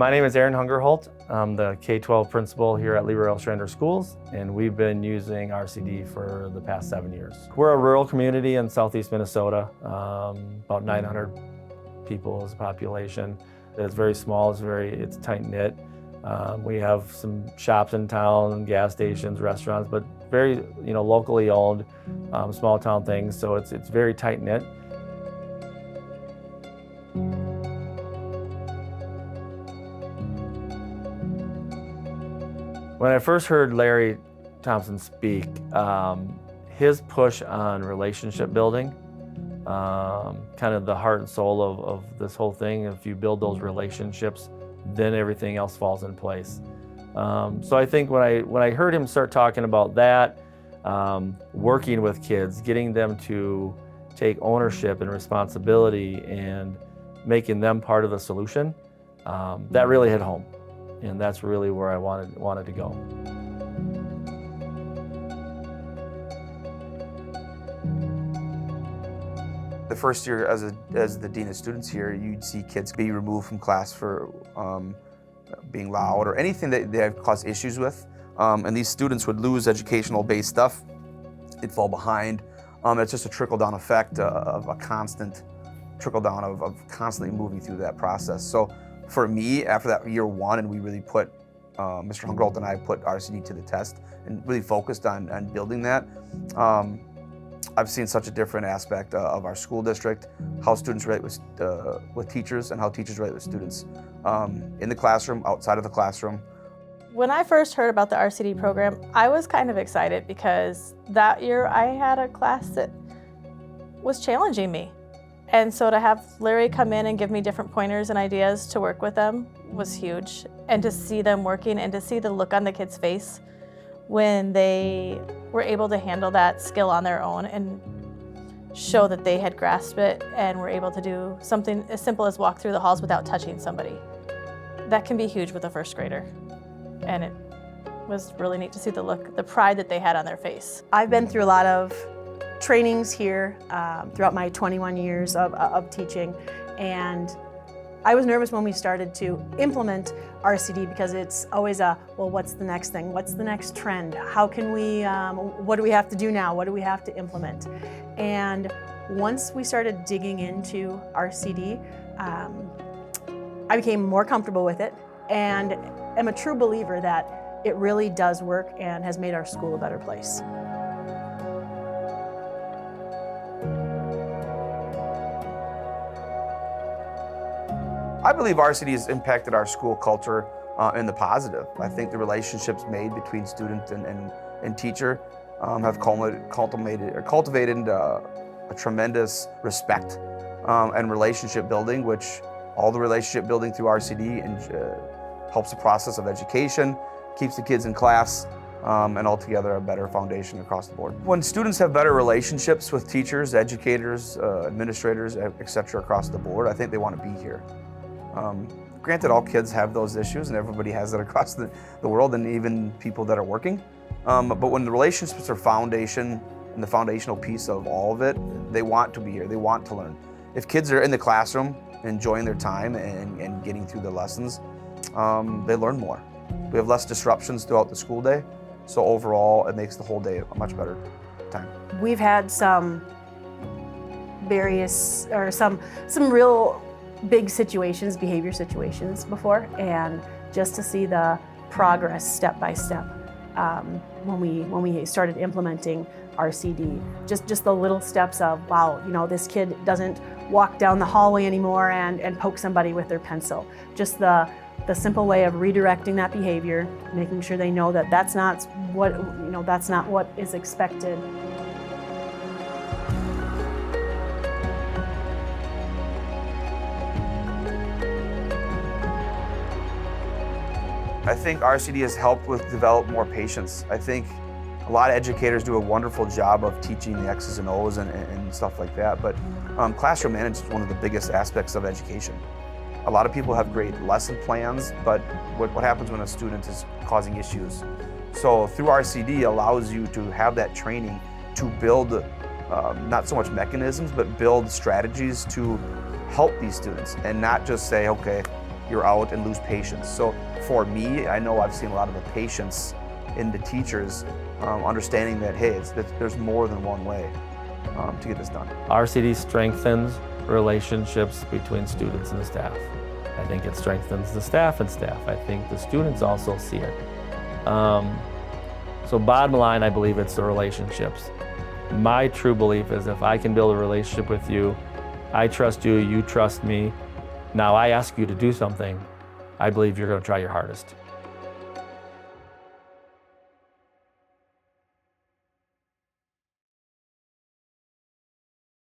My name is Aaron Hungerholt. I'm the K-12 principal here at LeRoy-Ostrander Schools, and we've been using RCD for the past 7 years. We're a rural community in southeast Minnesota, about 900 people as a population. It's very small, it's tight-knit. We have some shops in town, gas stations, restaurants, but very locally owned, small town things, so it's very tight-knit. When I first heard Larry Thompson speak, his push on relationship building, kind of the heart and soul of this whole thing, if you build those relationships, then everything else falls in place. So I think when I heard him start talking about that, working with kids, getting them to take ownership and responsibility and making them part of the solution, that really hit home. And that's really where I wanted to go. The first year as the Dean of Students here, you'd see kids be removed from class for being loud or anything that they have caused issues with. And these students would lose educational-based stuff. They'd fall behind. It's just a trickle-down effect of a constant trickle-down of constantly moving through that process. So for me, after that year one, and we really put, Mr. Hungerholt and I put RCD to the test and really focused on building that, I've seen such a different aspect of our school district, how students relate with teachers and how teachers relate with students in the classroom, outside of the classroom. When I first heard about the RCD program, I was kind of excited because that year I had a class that was challenging me. And so to have Larry come in and give me different pointers and ideas to work with them was huge. And to see them working and to see the look on the kids' face when they were able to handle that skill on their own and show that they had grasped it and were able to do something as simple as walk through the halls without touching somebody. That can be huge with a first grader. And it was really neat to see the look, the pride that they had on their face. I've been through a lot of trainings here throughout my 21 years of teaching, and I was nervous when we started to implement RCD because it's always well, what's the next thing? What's the next trend? How can we, what do we have to do now? What do we have to implement? And once we started digging into RCD, I became more comfortable with it and am a true believer that it really does work and has made our school a better place. I believe RCD has impacted our school culture in the positive. I think the relationships made between student and teacher have cultivated a tremendous respect and relationship building, which all the relationship building through RCD helps the process of education, keeps the kids in class, and altogether a better foundation across the board. When students have better relationships with teachers, educators, administrators, etc. across the board, I think they want to be here. Granted, all kids have those issues and everybody has it across the world, and even people that are working. But when the relationships are foundation and the foundational piece of all of it, they want to be here, they want to learn. If kids are in the classroom, enjoying their time and getting through the lessons, they learn more. We have less disruptions throughout the school day, so overall it makes the whole day a much better time. We've had some real big situations, behavior situations before, and just to see the progress step by step when we started implementing RCD, just the little steps of, wow, this kid doesn't walk down the hallway anymore and poke somebody with their pencil. Just the simple way of redirecting that behavior, making sure they know that that's not what is expected. I think RCD has helped with develop more patience. I think a lot of educators do a wonderful job of teaching the X's and O's and stuff like that, but classroom management is one of the biggest aspects of education. A lot of people have great lesson plans, but what happens when a student is causing issues? So through RCD allows you to have that training to build not so much mechanisms, but build strategies to help these students and not just say, okay, you're out and lose patience. So for me, I know I've seen a lot of the patience in the teachers, understanding that, hey, there's more than one way to get this done. RCD strengthens relationships between students and the staff. I think it strengthens the staff and staff. I think the students also see it. So bottom line, I believe it's the relationships. My true belief is if I can build a relationship with you, I trust you, you trust me. Now I ask you to do something, I believe you're going to try your hardest.